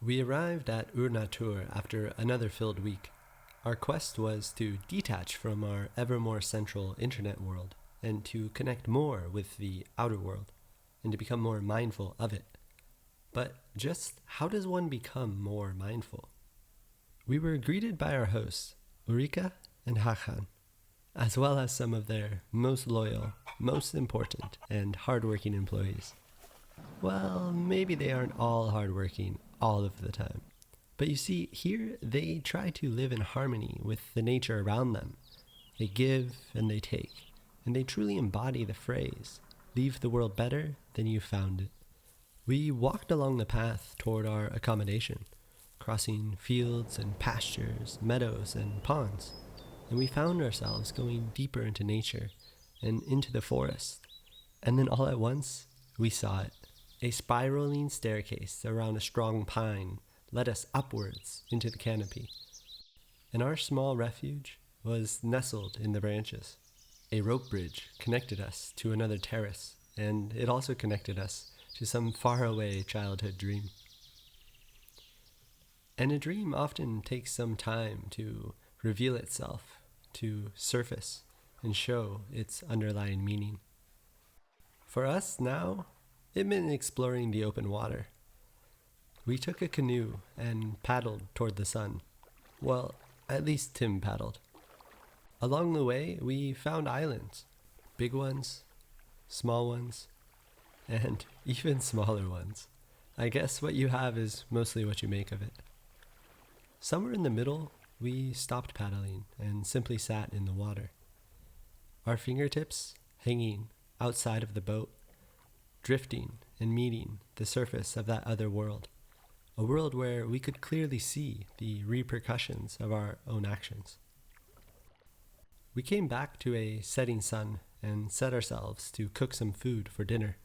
We arrived at Urnatur after another filled week. Our quest was to detach from our ever more central internet world and to connect more with the outer world and to become more mindful of it. But just how does one become more mindful? We were greeted by our hosts, Ulrika and Håkan, as well as some of their most loyal, most important, and hardworking employees. Well, maybe they aren't all hardworking all of the time. But you see, here they try to live in harmony with the nature around them. They give and they take, and they truly embody the phrase, leave the world better than you found it. We walked along the path toward our accommodation, crossing fields and pastures, meadows and ponds, and we found ourselves going deeper into nature and into the forest. And then all at once, we saw it. A spiraling staircase around a strong pine led us upwards into the canopy, and our small refuge was nestled in the branches. A rope bridge connected us to another terrace, and it also connected us to some faraway childhood dream. And a dream often takes some time to reveal itself, to surface, and show its underlying meaning. For us now, it meant exploring the open water. We took a canoe and paddled toward the sun. Well, at least Tim paddled. Along the way, we found islands. Big ones, small ones, and even smaller ones. I guess what you have is mostly what you make of it. Somewhere in the middle, we stopped paddling and simply sat in the water. Our fingertips hanging outside of the boat, drifting and meeting the surface of that other world. A world where we could clearly see the repercussions of our own actions. We came back to a setting sun and set ourselves to cook some food for dinner.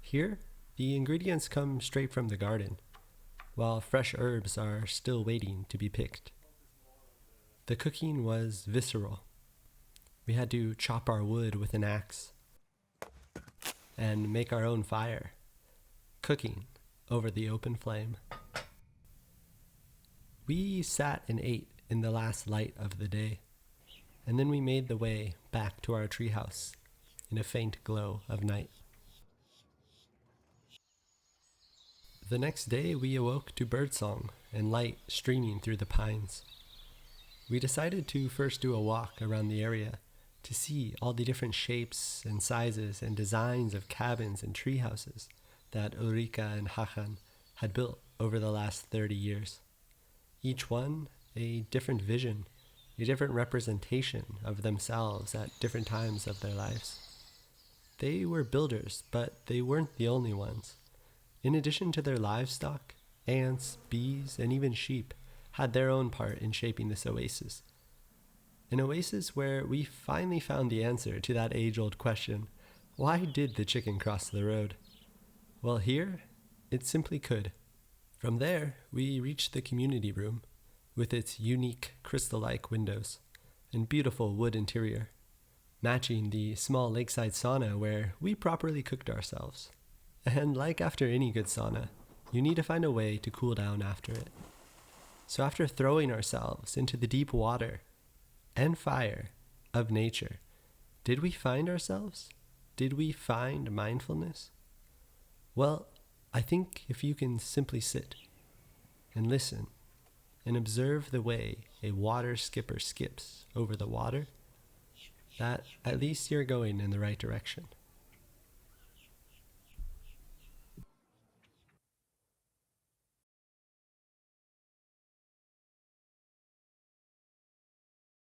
Here, the ingredients come straight from the garden, while fresh herbs are still waiting to be picked. The cooking was visceral. We had to chop our wood with an axe and make our own fire, cooking over the open flame. We sat and ate in the last light of the day, and then we made the way back to our treehouse in a faint glow of night. The next day we awoke to birdsong and light streaming through the pines. We decided to first do a walk around the area to see all the different shapes and sizes and designs of cabins and tree houses that Ulrika and Håkan had built over the last 30 years. Each one a different vision, a different representation of themselves at different times of their lives. They were builders, but they weren't the only ones. In addition to their livestock, ants, bees, and even sheep had their own part in shaping this oasis. An oasis where we finally found the answer to that age-old question, why did the chicken cross the road? Well, here, it simply could. From there, we reached the community room with its unique crystal-like windows and beautiful wood interior, matching the small lakeside sauna where we properly cooked ourselves. And like after any good sauna, you need to find a way to cool down after it. So after throwing ourselves into the deep water and fire of nature, did we find ourselves? Did we find mindfulness? Well, I think if you can simply sit and listen and observe the way a water skipper skips over the water, that at least you're going in the right direction.